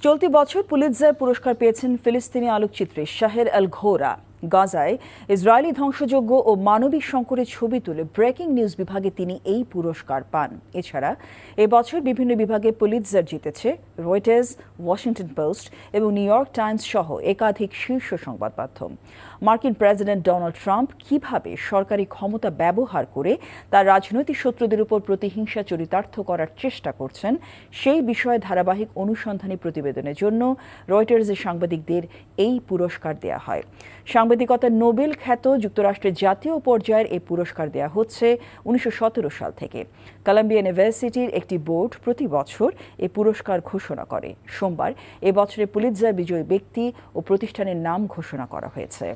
চলতি বছর পুলিৎজার পুরস্কার পেয়েছেন ফিলিস্তিনি আলোকচিত্রী শাহের আল ঘোরা। গাজায় ইসরায়েলি ধ্বংসযজ্ঞ ও মানবিক সংকটের ছবি তুলে ব্রেকিং নিউজ বিভাগে তিনি এই পুরস্কার পান। এছাড়া এবছর বিভিন্ন বিভাগে পুলিৎজার জিতেছে রয়টার্স, ওয়াশিংটন পোস্ট এবং নিউ ইয়র্ক টাইমস সহ একাধিক শীর্ষ সংবাদ মাধ্যম। মার্কিন প্রেসিডেন্ট ডোনাল্ড ট্রাম্প কিভাবে সরকারি ক্ষমতা ব্যবহার করে তার রাজনৈতিক শত্রুদের উপর প্রতিহিংসা চরিতার্থ করার চেষ্টা করছেন সেই বিষয়ে ধারাবাহিক অনুসন্ধানী প্রতিবেদনের জন্য রয়টার্সের সাংবাদিকদের এই পুরস্কার দেয়া হয়। সাংবাদিকতার নোবেল খ্যাত যুক্তরাষ্ট্রের জাতীয় পর্যায়ের এই পুরস্কার দেয়া হচ্ছে 1917 সাল থেকে। কলাম্বিয়া ইউনিভার্সিটির একটি বোর্ড প্রতি বছর এই পুরস্কার ঘোষণা করে। সোমবার এবছরের পুলিৎজার বিজয়ী ব্যক্তি ও প্রতিষ্ঠানের নাম ঘোষণা করা হয়েছে।